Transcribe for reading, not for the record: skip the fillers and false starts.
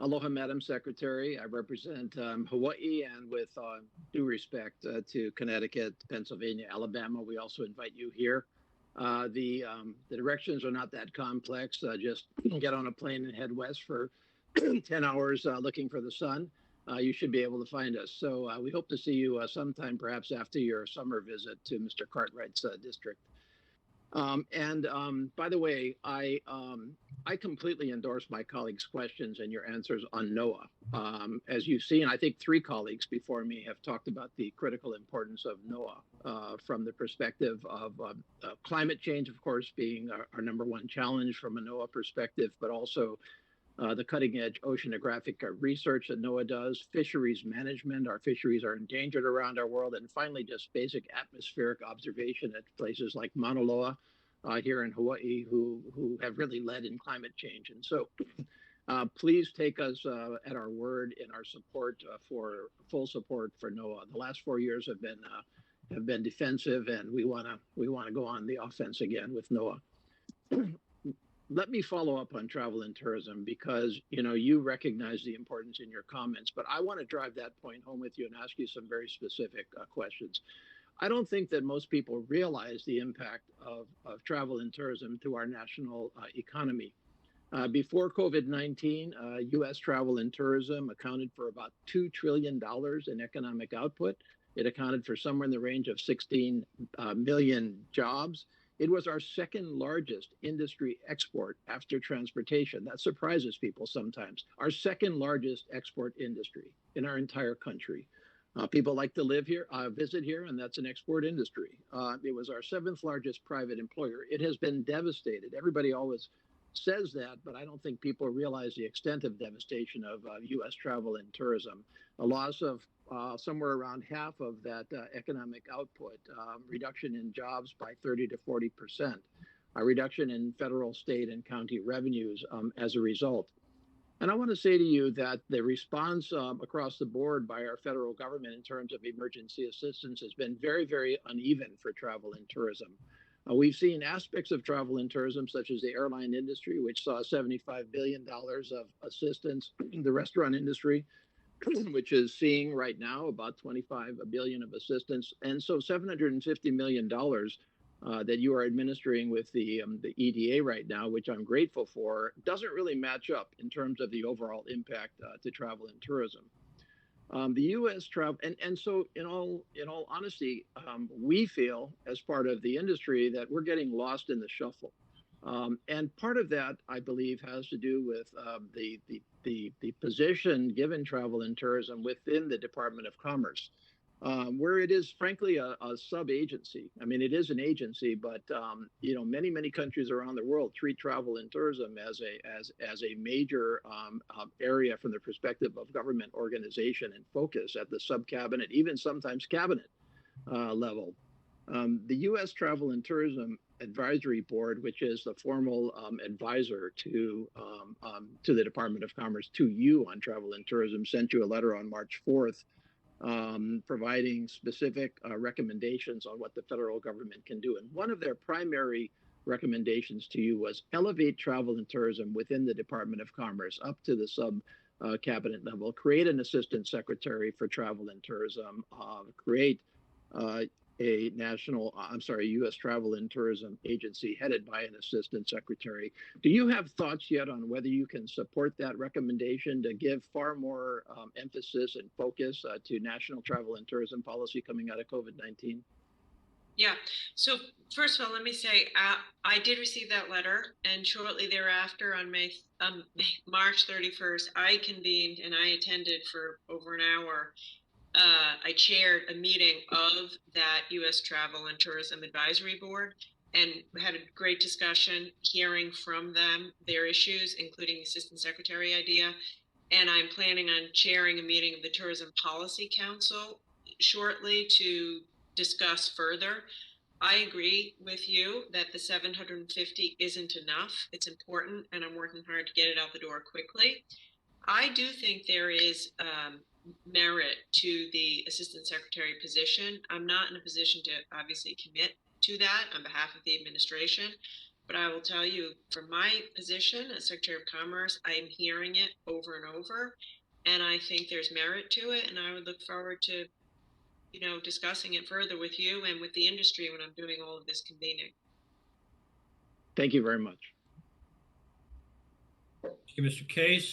Aloha, Madam Secretary. I represent Hawaii, and with due respect to Connecticut, Pennsylvania, Alabama, we also invite you here. The directions are not that complex. Just get on a plane and head west for 10 hours looking for the sun. You should be able to find us. So we hope to see you sometime, perhaps after your summer visit to Mr. Cartwright's district. By the way, I completely endorse my colleagues' questions and your answers on NOAA. As you've seen, I think three colleagues before me have talked about the critical importance of NOAA from the perspective of climate change, of course, being our number one challenge from a NOAA perspective, but also the cutting edge oceanographic research that NOAA does, fisheries management. Our fisheries are endangered around our world. And finally, just basic atmospheric observation at places like Mauna Loa here in Hawaii, who have really led in climate change. And so please take us at our word in our support for full support for NOAA. The last 4 years have been defensive, and we want to go on the offense again with NOAA. Let me follow up on travel and tourism because you recognize the importance in your comments, but I want to drive that point home with you and ask you some very specific questions. I don't think that most people realize the impact of travel and tourism to our national economy. Before COVID-19, U.S. travel and tourism accounted for about $2 trillion in economic output. It accounted for somewhere in the range of 16 million jobs. It was our second largest industry export after transportation. That surprises people sometimes. Our second largest export industry in our entire country. People like to live here, visit here, and that's an export industry. It was our seventh largest private employer. It has been devastated. Everybody always says that, but I don't think people realize the extent of devastation of U.S. travel and tourism. A loss of somewhere around half of that economic output, reduction in jobs by 30 to 40%, a reduction in federal, state, and county revenues as a result. And I want to say to you that the response across the board by our federal government in terms of emergency assistance has been very, very uneven for travel and tourism. We've seen aspects of travel and tourism, such as the airline industry, which saw $75 billion of assistance, the restaurant industry, which is seeing right now about 25 billion of assistance. And so $750 million that you are administering with the EDA right now, which I'm grateful for, doesn't really match up in terms of the overall impact to travel and tourism. The U.S. travel, and so in all honesty, we feel as part of the industry that we're getting lost in the shuffle. And part of that, I believe, has to do with the position given travel and tourism within the Department of Commerce, where it is frankly a sub agency. I mean, it is an agency, but many countries around the world treat travel and tourism as a major area from the perspective of government organization and focus at the sub cabinet, even sometimes cabinet level. The U.S. Travel and Tourism Advisory Board, which is the formal advisor to the Department of Commerce, to you on travel and tourism, sent you a letter on March 4th providing specific recommendations on what the federal government can do. And one of their primary recommendations to you was elevate travel and tourism within the Department of Commerce up to the sub cabinet level, create an assistant secretary for travel and tourism, create U.S. Travel and Tourism Agency headed by an assistant secretary. Do you have thoughts yet on whether you can support that recommendation to give far more emphasis and focus to national travel and tourism policy coming out of COVID-19? Yeah. So first of all, let me say I did receive that letter, and shortly thereafter, on March 31st, I convened and I attended for over an hour. I chaired a meeting of that U.S. Travel and Tourism Advisory Board and had a great discussion, hearing from them their issues, including the Assistant Secretary idea. And I'm planning on chairing a meeting of the Tourism Policy Council shortly to discuss further. I agree with you that the 750 isn't enough. It's important, and I'm working hard to get it out the door quickly. I do think there is merit to the assistant secretary position. I'm not in a position to obviously commit to that on behalf of the administration, But I will tell you, from my position as Secretary of Commerce, I'm hearing it over and over, and I think there's merit to it, and I would look forward to, discussing it further with you and with the industry when I'm doing all of this convening. Thank you very much. Thank you, Mr. Case.